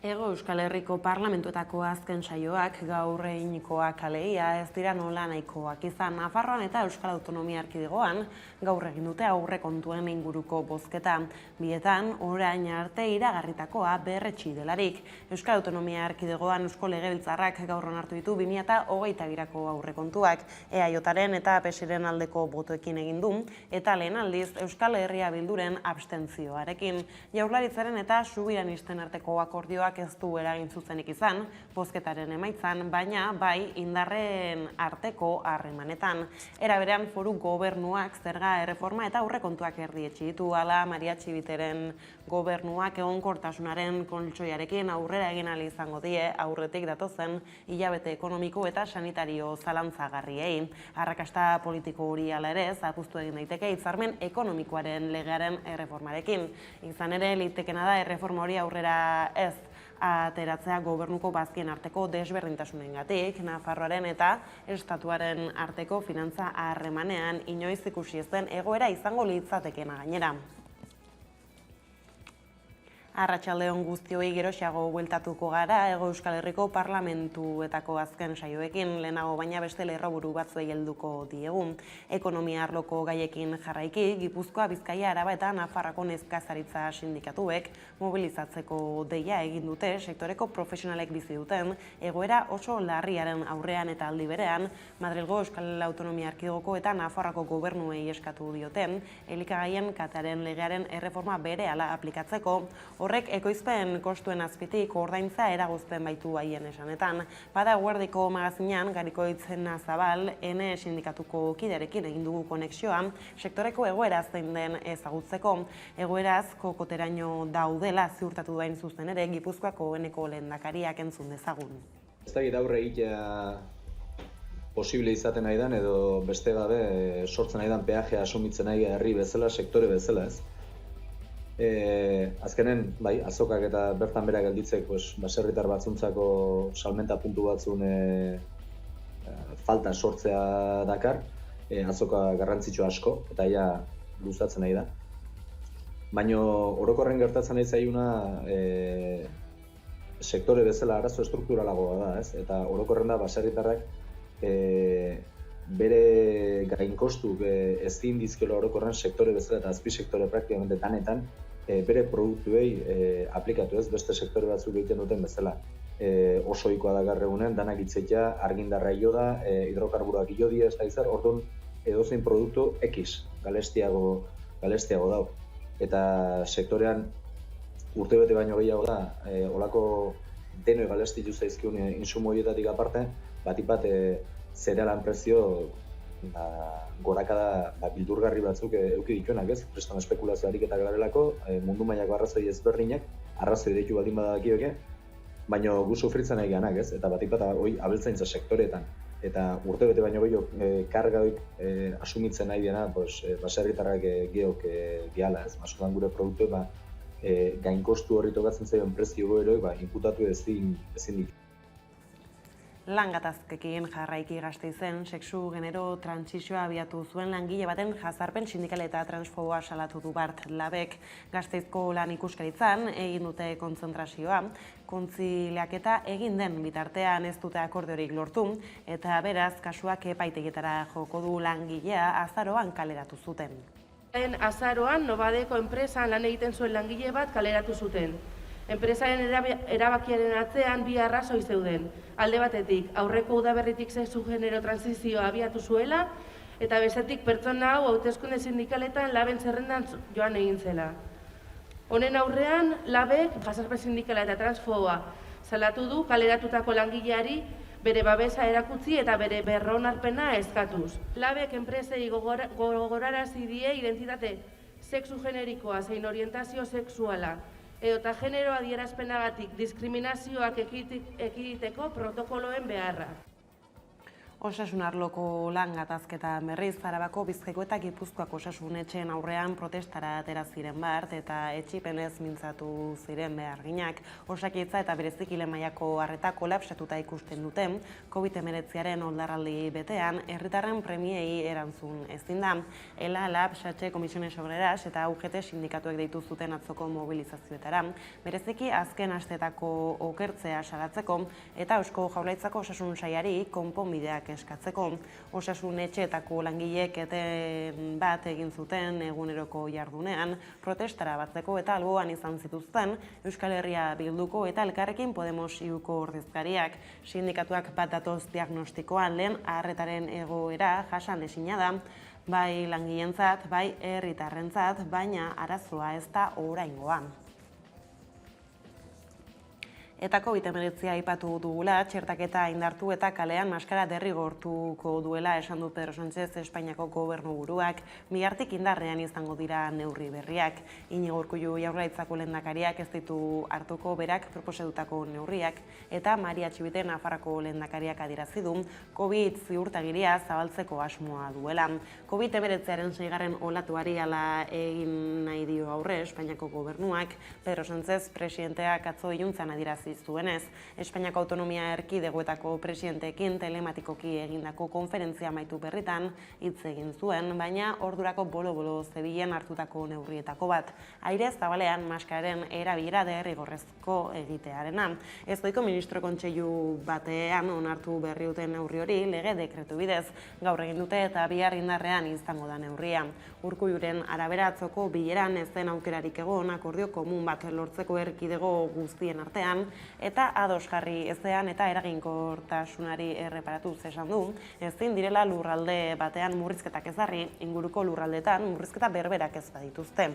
Hego Euskal Herriko parlamentuetako azken saioak gaur eginikoak aleia ez dira nola nahikoak izan. Nafarroan eta Euskal Autonomia Erkidegoan gaur egin dute aurrekontuen inguruko bozketa. Bietan orain arte iragarritakoa berretsi delarik. Euskal Autonomia Erkidegoan Eusko Legebiltzarrak gaur onartu ditu 2022ko aurrekontuak. EAJaren eta PSren aldeko botoekin egin du eta lehen aldiz Euskal Herria Bilduren abstentzioarekin. Jaurlaritzaren eta Subiranisten arteko akordioak ez du eragin zuzenik izan, bozketaren emaitzan, baina bai indarren arteko harremanetan. Era berean foru gobernuak zerga erreforma eta aurrekontuak erdietsi ditu, hala Maria Txibiteren gobernuak egonkortasunaren koltxoiarekin aurrera egin ahal izango die aurretik datozen hilabete ekonomiko eta sanitario zalantzagarriei. Arrakasta politiko hori hala ere zapuztu egin daiteke hitzarmen ekonomikoaren legearen erreformarekin. Izan ere, litekena da erreforma hori aurrera ez ateratzea gobernuko bazkien arteko desberdintasunengatik, Nafarroaren eta estatuaren arteko finantza harremanean inoiz ikusi ez den egoera izango litzatekeena gainera. Arratsaldeon guztioi, geroxeago bueltatuko gara Hego Euskal Herriko parlamentuetako azken saioekin, lehenago baina beste lerroburu batzuei helduko diegu. Ekonomia arloko gaiekin jarraiki, Gipuzkoa, Bizkaia, Araba eta Nafarroako nekazaritza sindikatuek mobilizatzeko deia egin dute sektoreko profesionalek bizi duten egoera oso larriaren aurrean eta aldi berean Madrilgo Euskal Autonomia Erkidegoko eta Nafarroako gobernuei eskatu dioten elikagaien kataren legearen erreforma berehala aplikatzeko. Horrek ekoizpen kostuen azpitik ordaintza eragozten baitu haien esanetan. Bada Eguerdiko magazinean Garikoitz Nazabal ene sindikatuko kiderekin egin dugu konexioa sektoreko egoera zein den ezagutzeko. Egoeraz kokoteraino daudela ziurtatu dain zuzen ere Gipuzkoako eneko lehendakariak entzun dezagun. Ez da aurre egitea posible izaten nahi dan edo beste gabe sortzen nahi dan peajea asumitzen nahi herri bezala, sektore bezala ez. Azkenen, bai, azokak eta bertan bera gelditzek baserritar batzuntzako salmenta puntu batzun falta sortzea dakar, azoka garrantzitsu asko, eta ia luzatzen nahi da. Baina orokorren gertatzen nahi zaiuna sektore bezala arazo estrukturalagoa da, ez? Eta orokorren da baserritarrak bere gainkostuk ezin dizkiola orokorren sektore bezala eta azpisektore praktikamente danetan bere produktuei aplikatu ez, beste sektore batzuk egiten duten bezala. Oso ohikoa da gaur egunen, danak itzetia, argindarra io da, hidrokarburoak io dira, ez da izar, orduan edozein produktu X galestiago dago. Eta sektorean urtebete baino gehiago da, olako denoi galestitu zaizkiun insumo horietatik aparte, batipat zerealan prezio gorakada bildurgarri batzuk eduki dituenak ez, prestan espekulazioarik eta garelako, mundu mailako arrazoi ezberdinak, arrazoi deitu baldin badakioke, baina gu sufritzen nahi ganak ez, eta batipat hori abeltzaintza sektoreetan. Eta urtebete baino gehiago kargaik asumitzen nahi dena, baserritarrak geok gehala ez, askotan gure produktu gainkostu horri tokatzen zaion prezio goeroi inputatu ezin ditu. Lan gatazkekin jarraiki Gasteizen, sexu genero trantsizioa abiatu zuen langile baten jazarpen sindikal eta transfoboa salatu du Bart Labek. Gasteizko lan ikuskaritzan egin dute kontzentrazioa, kontziliaketa egin den bitartean ez dute akordiorik lortu, eta beraz kasuak epaitegietara joko du langilea azaroan kaleratu zuten. Azaroan Nobadeko enpresan lan egiten zuen langile bat kaleratu zuten. Enpresaren erabakiaren atzean bi arrazoi zeuden. Alde batetik, aurreko udaberritik sexu genero transizioa abiatu zuela, eta bestetik pertsona hau hauteskunde sindikaletan laben zerrendan joan egin zela. Honen aurrean, labek jazarpen sindikala eta transfoboa salatu du kaleratutako langileari bere babesa erakutsi eta bere berronarpena eskatuz. Labek enpresei gogorarazi die identitate sexu generikoa zein orientazio sexuala edota genero adierazpenagatik diskriminazioak ekiditeko protokoloen beharra. Osasun arloko lan gatazketa berriz Arabako, Bizkaiko eta Gipuzkoako osasun etxeen aurrean protestara atera ziren bart eta etsipenez mintzatu ziren beharginak. Osakidetza eta bereziki lehen mailako arreta kolapsatuta ikusten duten COVID-19aren oldarraldi betean herritarren premiei erantzun ezin da. ELA, LAB, SATXE, Comisiones Obreras eta UGT sindikatuek deitu zuten atzoko mobilizazioetara. Bereziki azken asteetako okertzea salatzeko eta Eusko Jaurlaritzako osasun sailari konponbideak eskatzeko. Osasun etxeetako langileek eten bat egin zuten eguneroko jardunean protestara batzeko eta alboan izan zituzten Euskal Herria Bilduko eta Elkarrekin Podemos iuko ordezkariak. Sindikatuak bat datoz diagnostikoan lehen arretaren egoera jasan ezina da, bai langileentzat, bai herritarrentzat, baina arazoa ez da oraingoa. Eta COVID-19 aipatu dugula, txertaketa indartu eta kalean maskara derrigortuko duela esan du Pedro Sánchez Espainiako gobernuburuak, bihartik indarrean izango dira neurri berriak. Iñigo Urkullu Jaurlaritzako lehendakariak ez ditu hartuko berak proposetutako neurriak eta Maria Txibite Nafarroako lehendakariak adierazi du COVID ziurtagiria zabaltzeko asmoa duela. COVID-19aren 6. olatuari hala egin nahi dio aurre Espainiako gobernuak, Pedro Sánchez presidenteak atzo iluntzan adierazi zuenez, Espainiako autonomia erkidegoetako presidenteekin telematikoki egindako konferentzia amaitu berritan hitz egin zuen, baina ordurako bolo-bolo zebilen hartutako neurrietako bat. Aire zabalean maskararen erabilera derrigorrezko egitearena. Ezoiko ministro kontseilu batean onartu berri duten neurri hori lege dekretu bidez gaur egin dute eta bihar indarrean izango da neurria. Urkulluren arabera atzoko bileran ez den aukerarik egon akordio komun bat lortzeko erkidego guztien artean, eta ados jarri ezean eta eraginkortasunari erreparatuz esan du, ezin direla lurralde batean murrizketak ezarri, inguruko lurraldetan murrizketa berberak ez badituzte.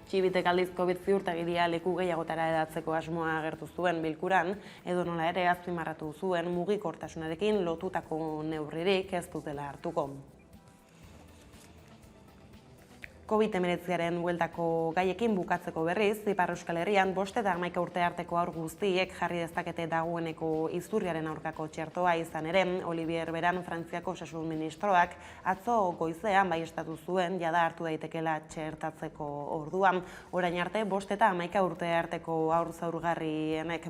Txibitek aldiz COVID ziurtagiria leku gehiagotara edatzeko asmoa agertu zuen bilkuran, edo nola ere azpimarratu zuen mugikortasunarekin lotutako neurririk ez dutela hartuko. COVID-19aren bueltako gaiekin bukatzeko berriz, Ipar Euskal Herrian 5 eta 11 urte arteko haur guztiek jarri dezakete dagoeneko izurriaren aurkako txertoa izan ere, Olivier Beran Frantziako osasun ministroak atzo goizean baieztatu zuen jada hartu daitekela txertatzeko orduan. Orain arte 5 eta 11 urte arteko haur zaurgarrienek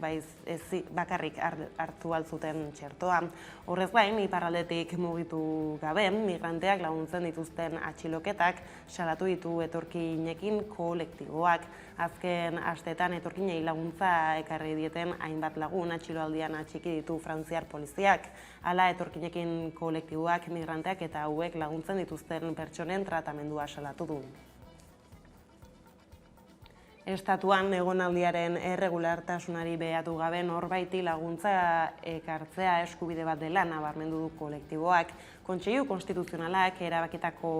bakarrik hartu altzuten txertoa. Horrez gain, iparraldetik mugitu gabe, migranteak laguntzen dituzten atxiloketak salatu ditu etorkinekin kolektiboak. Azken asteetan etorkinei laguntza ekarri dieten hainbat lagun atxiloaldian atxiki ditu frantziar poliziak. Hala etorkinekin kolektiboak, migranteak eta hauek laguntzen dituzten pertsonen tratamendua salatu du. Estatuan egonaldiaren erregulartasunari behatu gabe norbaiti laguntza ekartzea eskubide bat dela nabarmendu du kolektiboak. Kontseilu Konstituzionalak erabakitako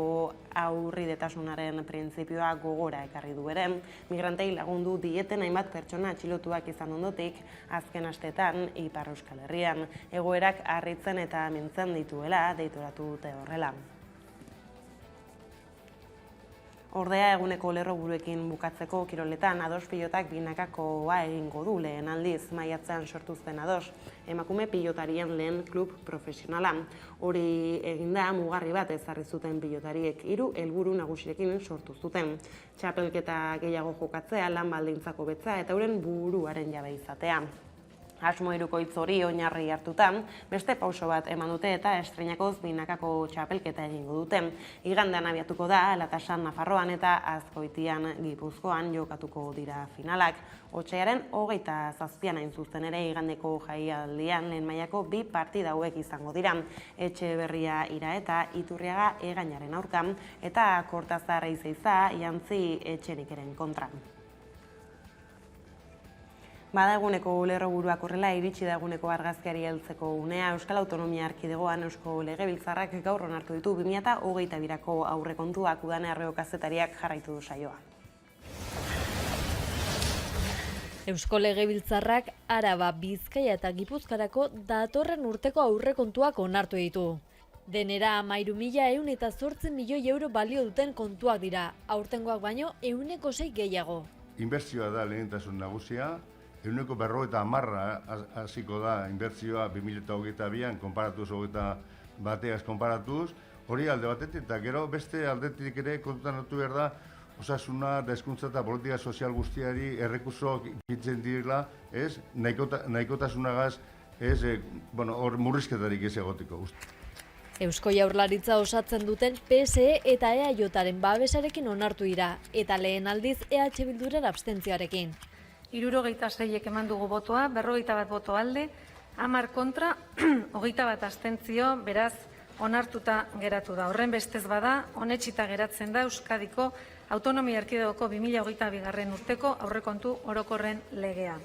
aurridetasunaren printzipioa gogora ekarri du ere, migrantei lagundu dieten hainbat pertsona atxilotuak izan ondotik azken asteetan Ipar Euskal Herrian. Egoerak harritzen eta mintzen dituela deitoratu dute horrela. Ordea eguneko lerroburuekin bukatzeko kiroletan ados pilotak binakakoa egingo du lehen aldiz, maiatzean sortu zen ados, emakume pilotarien lehen klub profesionala. Hori eginda mugarri bat ezarri zuten pilotariek 3 helburu nagusirekin sortu zuten. Txapelketa gehiago jokatzea, lan baldintzako betza eta euren buruaren jabe izatea. Asmo hirukoitz hori oinarri hartuta, beste pauso bat eman dute eta estreinakoz binakako txapelketa egingo dute. Igandean abiatuko da, Latasan Nafarroan eta Azkoitian Gipuzkoan jokatuko dira finalak. Otsaiaren 27an hain zuzen ere igandeko jaialdian lehen mailako 2 partida hauek izango dira. Etxeberria Ira eta Iturriaga Egainaren aurka eta Kortazar Eizeiza Jantzi Etxenikeren kontra. Bada eguneko lerroburuak horrela iritsi da eguneko argazkiari heltzeko unea. Euskal Autonomia Erkidegoan Eusko Legebiltzarrak gaur onartu ditu 2022ko aurrekontuak. Udane Arreo kazetariak jarraitu du saioa. Eusko Legebiltzarrak Araba, Bizkaia eta Gipuzkoarako datorren urteko aurrekontuak onartu ditu. Denera 13.108 milioi euro balio duten kontuak dira, aurtengoak baino 106 gehiago. Inbertsioa da lehentasun nagusia, 50% hasiko da inbertsioa 2022an konparatuz 21 konparatuz, hori alde batetik, eta gero beste aldetik ere kontutan hartu behar da, osasuna, da hezkuntza eta politika sozial guztiari errekursoak ikitzen direla, ez, nahikotasunagaz, ez, hor murrizketarik ez egoteko. Eusko Jaurlaritza osatzen duten PSE eta EAJaren babesarekin onartu dira, eta lehen aldiz EH Bilduren abstentzioarekin. 76 eman dugu botoa, 51 boto alde, 10 kontra, 21 abstentzio, beraz, onartuta geratu da. Horren bestez bada, onetsita geratzen da Euskadiko Autonomia Erkidegoko 2022. Urteko aurrekontu orokorren legea.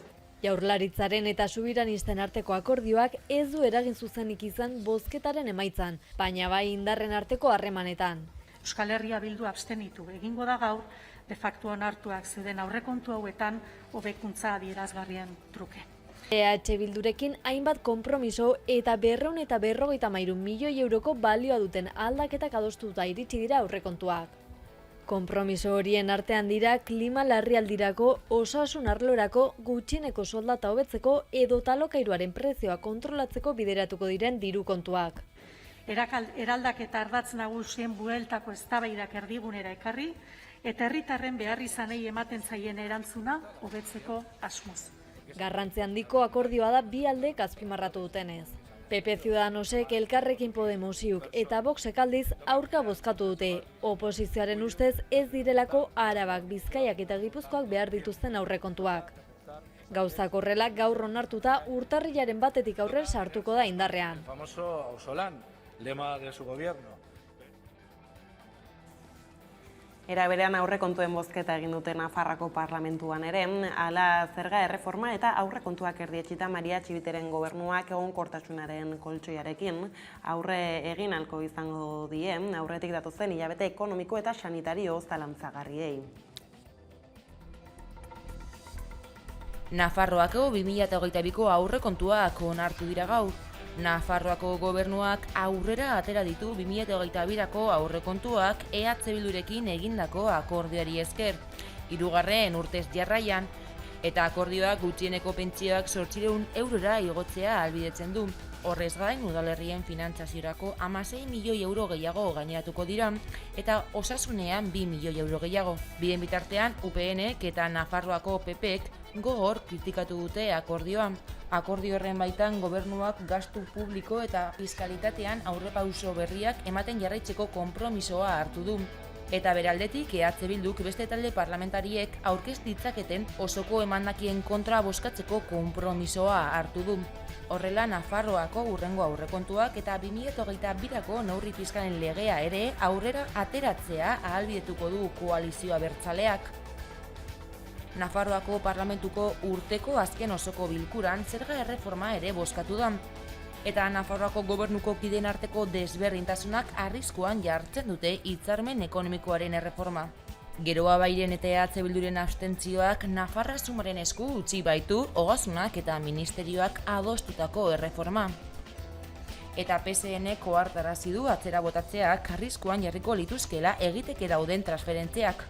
Jaurlaritzaren eta subiranisten arteko akordioak ez du eragin zuzenik izan bozketaren emaitzan, baina bai indarren arteko harremanetan. Euskal Herria Bildu abstenitu egingo da gaur, de facto onartuak zeuden aurrekontu hauetan hobekuntza adierazgarrien truke. EH Bildurekin hainbat konpromiso eta 253 milioi euroko balioa duten aldaketak adostuta iritsi dira aurrekontuak. Konpromiso horien artean dira klima larrialdirako, osasun arlorako, gutxieneko soldata hobetzeko edo alokairuaren prezioa kontrolatzeko bideratuko diren diru kontuak. Eraldaketa ardatz nagusien bueltako eztabaidak erdigunera ekarri eta herritarren beharrizanei ematen zaien erantzuna hobetzeko asmoz. Garrantzi handiko akordioa da bi aldeek azpimarratu dutenez. PP Ciudadanosek, Elkarrekin Podemosiuk eta Voxek aldiz aurka bozkatu dute. Oposizioaren ustez ez direlako Arabak, Bizkaiak eta Gipuzkoak behar dituzten aurrekontuak. Gauzak horrela gaur onartuta urtarrilaren batetik aurrera sartuko da indarrean. Famoso auzolan, lema de su gobierno. Era berean aurrekontuen bozketa egin dute Nafarroako parlamentuan ere, hala zerga erreforma eta aurrekontuak erdietsita Maria Txibiteren gobernuak egonkortasunaren koltxoiarekin aurre egin ahalko izango die, aurretik datozen hilabete ekonomiko eta sanitario zalantzagarriei. Nafarroako 2022ko aurrekontuak onartu dira gaur. Nafarroako gobernuak aurrera atera ditu 2022ko aurrekontuak EH Bildurekin egindako akordioari esker, 3. urtez jarraian, eta akordioak gutxieneko pentsioak 800 eurora igotzea ahalbidetzen du. Horrez gain, udalerrien finantzaziorako 16 milioi euro gehiago gaineratuko dira, eta osasunean 2 milioi euro gehiago. Bien bitartean, UPNek eta Nafarroako PPek gogor kritikatu dute akordioa. Akordio horren baitan gobernuak gastu publiko eta fiskalitatean aurrepauso berriak ematen jarraitzeko konpromisoa hartu du. Eta beraldetik EH Bilduk beste talde parlamentariek aurkez ditzaketen osoko emandakien kontra bozkatzeko konpromisoa hartu du. Horrela, Nafarroako hurrengo aurrekontuak eta 2022ko neurri fiskalen legea ere aurrera ateratzea ahalbidetuko du koalizioa abertzaleak. Nafarroako parlamentuko urteko azken osoko bilkuran zerga erreforma ere bozkatu da. Eta Nafarroako gobernuko kideen arteko desberdintasunak arriskuan jartzen dute hitzarmen ekonomikoaren erreforma. Geroa Bairen eta EH Bilduren abstentzioak Nafarra Sumaren esku utzi baitu Ogasunak eta ministerioak adostutako erreforma. Eta PSNek ohartarazi du atzera botatzeak arriskuan jarriko lituzkela egiteke dauden transferentziak.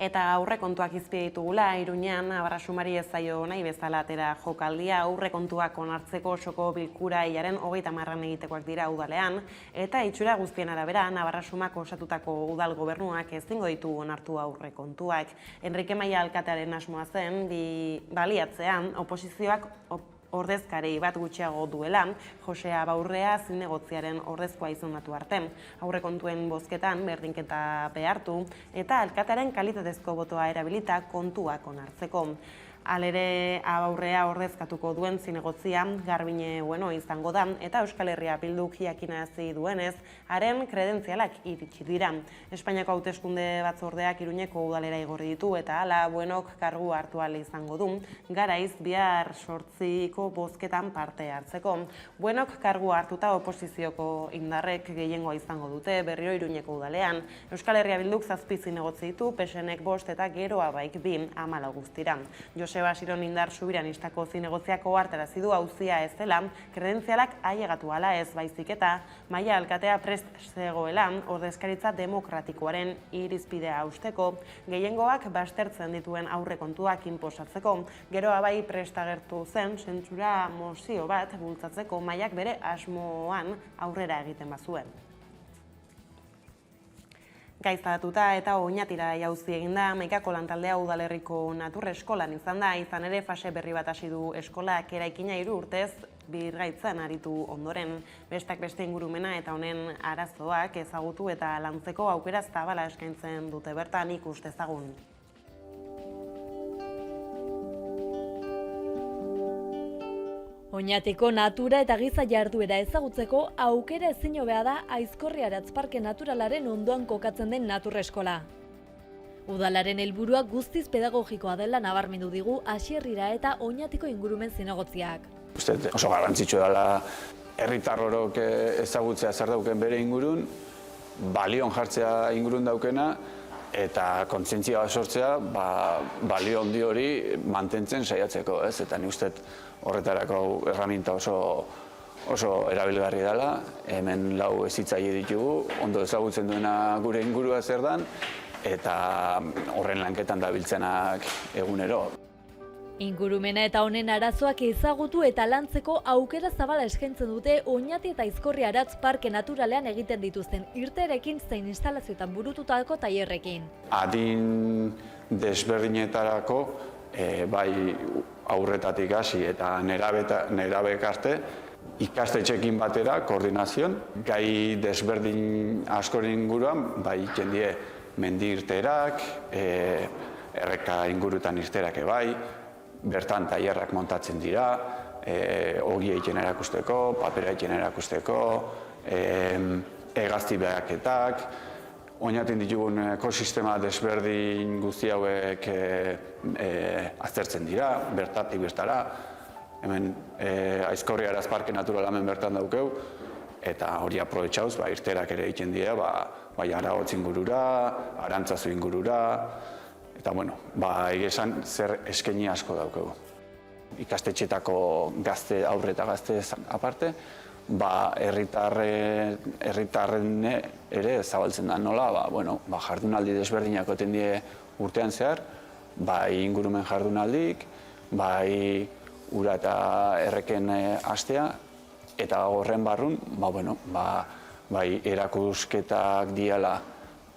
Eta aurrekontuak izpide ditugula, Iruñean Abarrasumari ez zaio nahi bezala atera jokaldia, aurrekontuak onartzeko osoko bilkura hilaren 30 egitekoak dira udalean, eta itxura guztien arabera Abarrasumak osatutako udal gobernuak ezingo ditu onartu aurrekontuak. Enrique Maia alkatearen asmoa zen, baliatzean oposizioak ordezkarei bat gutxiago duela, Josea Baurrea zinegotziaren ordezkoa izendatu arte. Aurrekontuen bozketan berdinketa behartu eta alkatearen kalitatezko botoa erabilita kontuak onartzeko. Halere Baurrea ordezkatuko duen zinegotzia Garbine izango da eta Euskal Herria Bilduk jakinazi duenez, haren kredentzialak iritsi dira. Espainiako hauteskunde batzordeak Iruñeko udalera igorri ditu eta hala Buenok kargu hartu ahal izango du, garaiz bihar 8ko bozketan parte hartzeko. Buenok kargu hartuta oposizioko indarrek gehiengoa izango dute berriro Iruñeko udalean. Euskal Herria Bilduk 7 zinegotzi ditu, PSNek 5 eta Geroa Baik 2 14 guztira. Joseba Siron Indar Subiranistako zinegotziako hartarazi du auzia ez dela, kredentzialak ailegatu ala ez baizik eta maila alkatea prest zegoela ordezkaritza demokratikoaren irizpidea hausteko, gehiengoak baztertzen dituen aurrekontuak inposatzeko, geroa bai prest agertu zen zentsura mozio bat bultzatzeko mailak bere asmoan aurrera egiten bazuen. Gaiztatuta eta Oñatira jauzi eginda, Maikako lantaldea udalerriko natur eskolan izan da, izan ere fase berri bat hasi du eskolak eraikina 3 urtez birgaitzen aritu ondoren. Bestak beste ingurumena eta honen arazoak ezagutu eta lantzeko aukera zabala eskaintzen dute bertan ikus dezagun. Oñatiko natura eta giza jarduera ezagutzeko aukera ezin hobea da Aizkorri-Aratz Parke Naturalaren ondoan kokatzen den natur eskola. Udalaren helburua guztiz pedagogikoa dela nabarmendu digu Asierrira eta Oñatiko ingurumen zinegotziak. Uste oso garrantzitsua dela herritar orok ezagutzea zer dauken bere ingurun, balion jartzea ingurun daukena, eta kontzientzia sortzea balio handi hori mantentzen saiatzeko, ez? Eta ni uste horretarako erraminta oso erabilgarri dela, hemen 4 hezitzaile ditugu, ondo ezagutzen duena gure ingurua zer dan, eta horren lanketan dabiltzenak egunero. Ingurumena eta honen arazoak ezagutu eta lantzeko aukera zabala eskaintzen dute Oñati eta Aizkorri-Aratz Parke Naturalean egiten dituzten irteerekin zein instalazioetan burututako tailerrekin. Adin desberdinetarako bai aurretatik hasi eta nerabek arte ikastetxeekin batera koordinazioan, gai desberdin askoren inguruan, bai jendie mendi irteerak, erreka ingurutan irteerak bai, bertan tailerrak montatzen dira, ogia egiten erakusteko, papera egiten erakusteko, hegazti behaketak, Oñatin ditugun ekosistema desberdin guzti hauek aztertzen dira, bertatik bertara. Hemen Aizkorri-Aratz Parke Naturala hemen bertan daukeu, eta hori aprobetxauz, irteerak ere egiten dira, bai Aragotz ingurura, Arantzazu ingurura, eta esan zer eskaini asko daukegu. Ikastetxetako gazte, aurre eta gazte aparte, herritarren ere zabaltzen da nola, jardunaldi desberdinak oten die urtean zehar, bai ingurumen jardunaldik, bai ura eta erreken hastea, eta horren barrun, bai erakusketak diala,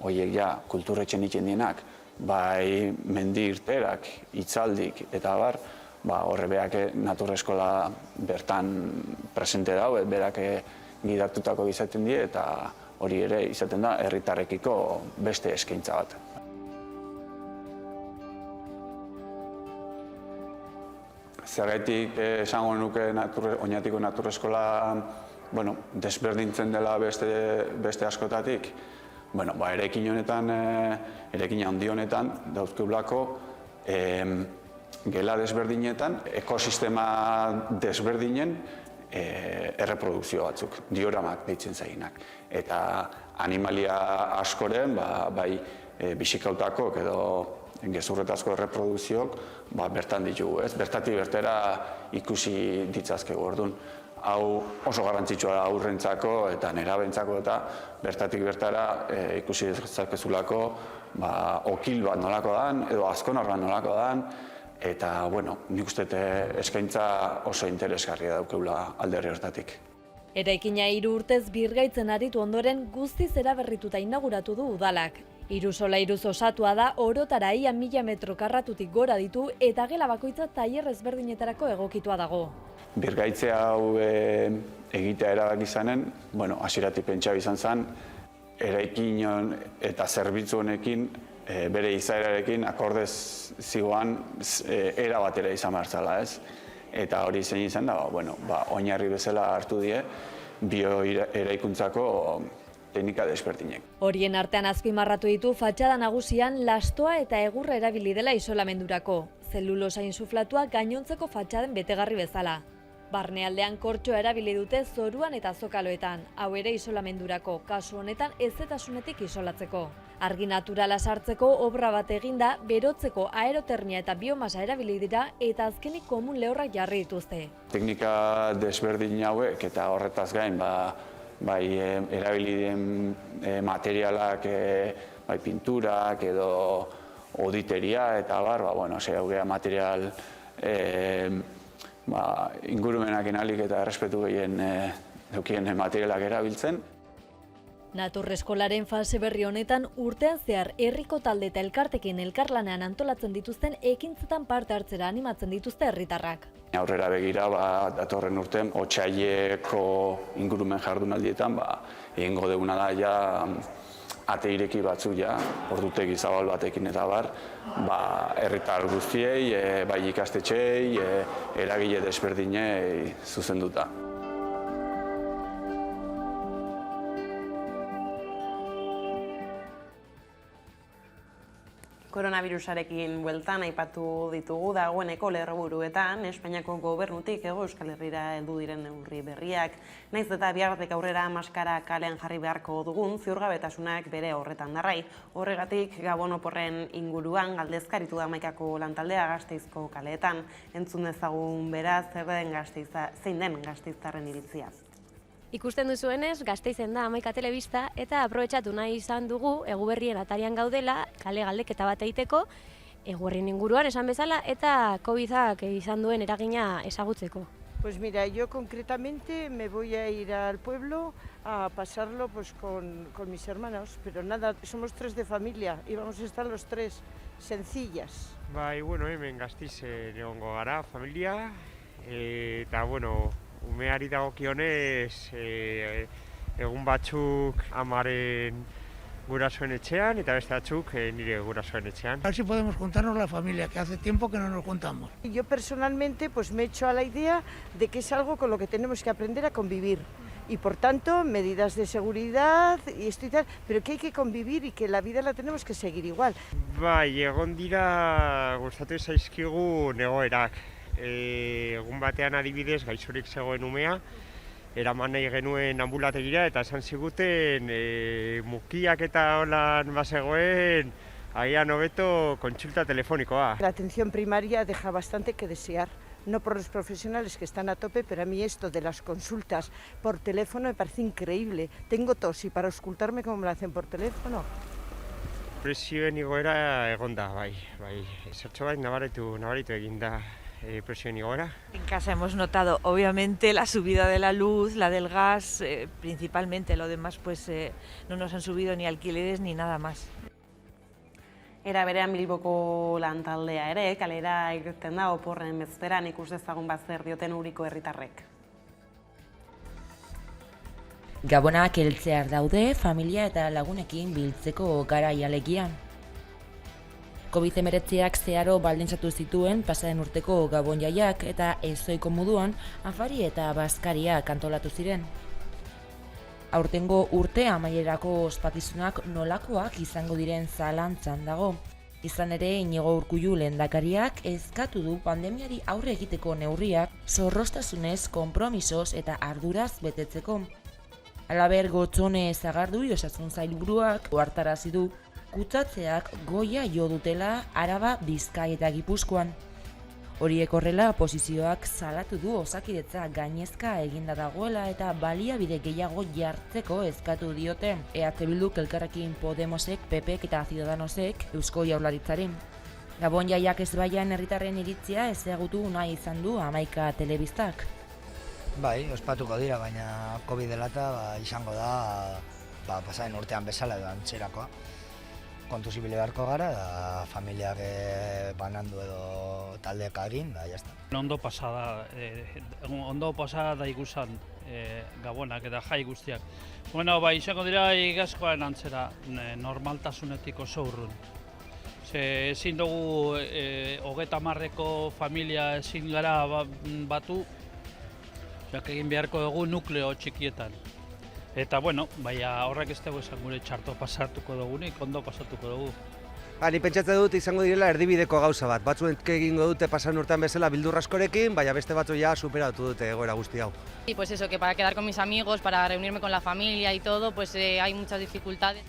horiek ja kulturretxen egiten dienak, bai mendi irteerak, hitzaldik eta bar, horre berak natur eskola bertan presente dago, berak gidatutako izaten die, eta hori ere izaten da herritarrekiko beste eskaintza bat. Zergaitik esango nuke Oñatiko natur eskola desberdintzen dela beste askotatik, eraikin honetan, eraikin handi honetan dauzkeulako gela desberdinetan, ekosistema desberdinen erreprodukzio batzuk, dioramak deitzen zainak. Eta animalia askoren, bai bisikautakok edo gezurretazko erreprodukziok bertan ditugu, ez? Bertatik bertera ikusi ditzazkegu orduan. Hau oso garrantzitsua da aurrentzako eta nerabentzako eta bertatik bertara ikusi dezakezulako okil bat nolako dan, edo azkonarra nolako dan, eta, nik uste eskaintza oso interesgarria daukeula alderri hortatik. Eraikina 3 urtez birgaitzen aritu ondoren guztiz eraberrituta inauguratu du udalak. 3 solairuz osatua da, orotara ia 1000 metro karratutik gora ditu eta gela bakoitza tailer ezberdinetarako egokitua dago. Birgaitze hau egitea erabaki izanen, hasieratik pentsa izan zen, eraikin eta zerbitzu honekin bere izaerarekin akordez zigoan era batera izan behar ez? Eta hori zein izan da, oinarri bezala hartu die bioeraikuntzako teknika desberdinek. Horien artean azpimarratu ditu fatxada nagusian lastoa eta egurra erabili dela isolamendurako, zelulosa insuflatua gainontzeko fatxaden betegarri bezala. Barnealdean kortxoa erabili dute zoruan eta zokaloetan, hau ere isolamendurako, kasu honetan hezetasunetik isolatzeko. Argi naturala sartzeko obra bat eginda, berotzeko aerotermia eta biomasa erabili dira eta azkenik komun lehorrak jarri dituzte. Teknika desberdin hauek eta horretaz gain, bai erabili den materialak, bai pinturak edo oditeria eta augea material ingurumenakin alik eta errespetu gehien dukien materialak erabiltzen. Natureskolaren fase berri honetan urtean zehar herriko talde eta elkartekin elkarlanean antolatzen dituzten ekintzetan parte hartzera animatzen dituzte herritarrak. Aurrera begira, datorren urtean, otsaileko ingurumen jardunaldietan, egingo duguna da ja ate ireki batzuk ja, ordutegi zabal batekin eta herritar guztiei, bai ikastetxeei, eragile desberdinei zuzenduta. Koronavirusarekin bueltan aipatu ditugu dagoeneko lerroburuetan, Espainiako gobernutik Hego Euskal Herrira heldu diren neurri berriak. Naiz eta bihartik aurrera maskara kalean jarri beharko dugun, ziurgabetasunak bere horretan darrai. Horregatik, Gabon oporren inguruan galdezkaritu da Hamaikako lantaldea Gasteizko kaleetan. Entzun dezagun beraz, zein den gasteiztarren iritzia. Ikusten duzuenez, Gasteizen da Hamaika Telebista eta aprobetxatu nahi izan dugu Eguberrien atarian gaudela, kale galdeketa bat egiteko, Eguberrien inguruan esan bezala eta COVID-ak izan duen eragina ezagutzeko. Pues mira, yo concretamente me voy a ir al pueblo a pasarlo pues con mis hermanos, pero nada, somos 3 de familia y vamos a estar los 3 sencillas. Hemen Gasteizen egongo gara, familia, eta umeari dagokionez egun batzuk amaren gurasoen etxean eta beste batzuk nire gurasoen etxean. A ver si podemos juntarnos la familia, que hace tiempo que no nos juntamos. Yo personalmente pues me he hecho a la idea de que es algo con lo que tenemos que aprender a convivir. Y por tanto, medidas de seguridad y esto y tal, pero que hay que convivir y que la vida la tenemos que seguir igual. Egon dira gustatu zaizkigu egoerak. Egun batean adibidez gaixorik zegoen umea, eraman nahi genuen ambulategira eta esan ziguten mukiak eta holan bazegoen agian hobeto kontsulta telefonikoa. La atención primaria deja bastante que desear, no por los profesionales que están a tope, pero a mí esto de las consultas por teléfono me parece increíble. Tengo tos y para auscultarme como me lo hacen por teléfono. Presioen igoera egon da, bai. Zertxo bai nabaritu egin da. En casa hemos notado obviamente la subida de la luz, la del gas, principalmente, lo demás pues no nos han subido ni alquileres ni nada más. Era berean Bilboko lantaldea ere, kalera irten da oporren bezperan ikus dezagun zer dioten Uriko herritarrek. Gabonak heltzear daude familia eta lagunekin biltzeko garaialegian. COVID-19ak zeharo baldintzatu zituen pasaren urteko Gabon jaiak eta ezoiko moduan afari eta bazkariak antolatu ziren. Aurtengo urte amaierako ospakizunak nolakoak izango diren zalantzan dago. Izan ere, Iñigo Urkullu lehendakariak eskatu du pandemiari aurre egiteko neurriak zorroztasunez, konpromisoz eta arduraz betetzeko. Halaber, Gotzone Sagardui osasun sailburuak ohartarazi du kutsatzeak goia jo dutela Araba, Bizkai eta Gipuzkoan. Horiek horrela, oposizioak salatu du Osakidetza gainezka eginda dagoela eta baliabide gehiago jartzeko eskatu diote EH Bilduk, Elkarrekin Podemosek, PPek eta Ciudadanosek Eusko Jaurlaritzari. Gabon jaiak ezbaian herritarren iritzia ezagutu nahi izan du Hamaika Telebistak. Bai, ospatuko dira, baina COVID dela eta izango da pasaren urtean bezala edo antzerakoa. Kontuz ibili beharko gara, da familiak banandu edo taldeka egin, da jazta. Ondo pasada da ikusan Gabonak eta jai guztiak. Izango dira igazkoaren antzera, normaltasunetik oso urrun. Ezin dugu 30 familia ezin gara batu, egin beharko dugu nukleo txikietan. Eta, horrek ez dugu esan gure txarto pasatuko dugunik, ondo pasatuko dugu. Ni pentsatzen dut izango direla erdibideko gauza bat. Batzuek egingo dute pasan urtean bezala bildur askorekin, baina beste batzu ja superatu dute egoera guzti hau. Y pues eso, que para quedar con mis amigos, para reunirme con la familia y todo, pues hay muchas dificultades.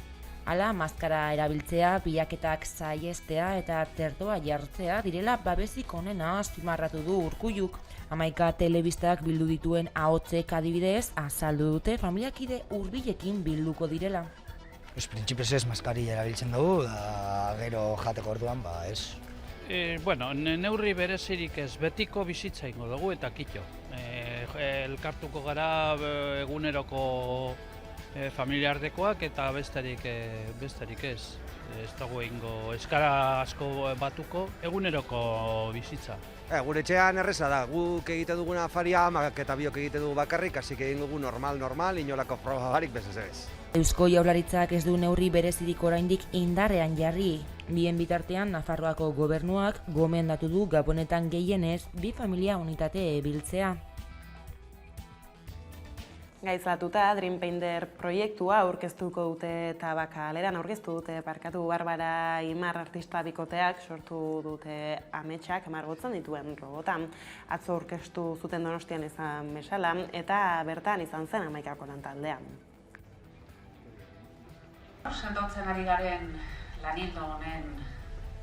Hala, maskara erabiltzea, bilaketak saihestea eta tertoa jartzea direla babesik onena azpimarratu du Urkulluk. 11 telebistak bildu dituen ahotsek adibidez azaldu dute familiakide hurbilekin bilduko direla. Printzipioz ez maskarilla erabiltzen dugu, da gero jateko orduan, ez. Bueno, neurri berezirik ez, betiko bizitza ingo dugu eta kitxo. Elkartuko gara eguneroko familiardekoak eta besterik ez. Ez dago ingo eskara asko batuko eguneroko bizitza. Gure etxean erreza da, guk egite duguna afaria, amak eta biok egite dugu bakarrik, hasi egin dugu normal, inolako proba barik bezaz ez. Eusko Jaurlaritzak ez du neurri berezirik oraindik indarrean jarri. Bien bitartean, Nafarroako gobernuak gomendatu du gabonetan gehienez 2 familia unitate biltzea. Gaizatuta, Dream Painter proiektua aurkeztuko dute Tabakaleran, aurkeztu dute Barbara Imar artista bikoteak sortu dute ametsak margotzen dituen robotan. Atzo aurkeztu zuten Donostian izan bezala eta bertan izan zen 11 lantaldean. Sendotzen ari garen lanildo honen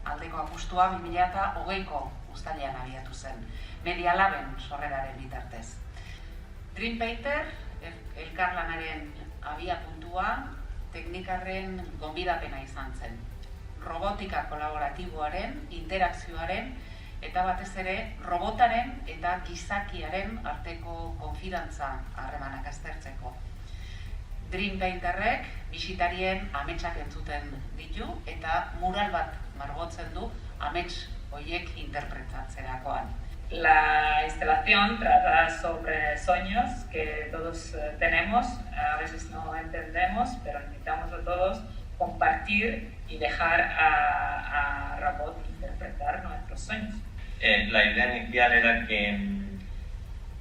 aldeko apustua 2020ko uztailean abiatu zen, Media Laben sorreraren bitartez. Dream Painter elkarlanaren abiapuntua teknikarren gonbidapena izan zen. Robotika kolaboratiboaren, interakzioaren eta batez ere robotaren eta gizakiaren arteko konfidantza harremanak aztertzeko. Dream Painterrek bisitarien ametsak entzuten ditu eta mural bat margotzen du amets horiek interpretatzerakoan. La instalación trata sobre sueños que todos tenemos, a veces no entendemos, pero invitamos a todos a compartir y dejar a robot interpretar nuestros sueños. La idea inicial era que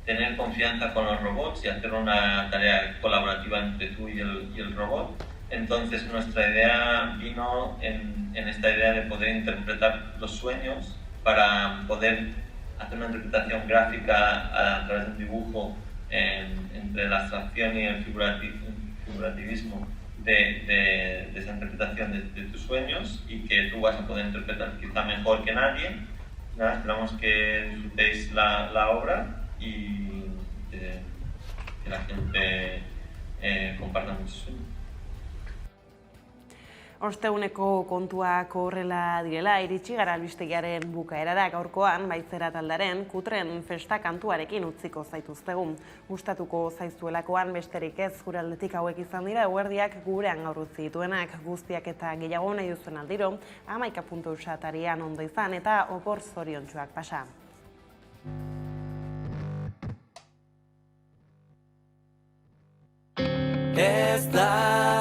tener confianza con los robots y hacer una tarea colaborativa entre tú y el robot. Entonces nuestra idea vino en esta idea de poder interpretar los sueños para poder hacer una interpretación gráfica a través de un dibujo entre la abstracción y el figurativismo de esa interpretación de tus sueños y que tú vas a poder interpretar quizá mejor que nadie. Nada, esperamos que disfrutéis la obra y que la gente comparta mucho sueño. Osteguneko kontuak horrela direla, iritsi gara albistegiaren bukaerara gaurkoan, Baizera taldaren Kutren festa kantuarekin utziko zaituztegu. Gustatuko zaizuelakoan besterik ez gure aldetik hauek izan dira, eguerdiak gurean gaur utzi dituenak, guztiak eta gehiago nahi duzuen aldiro, 11.eus atarian ondo izan eta opor zoriontsuak pasa. Ez da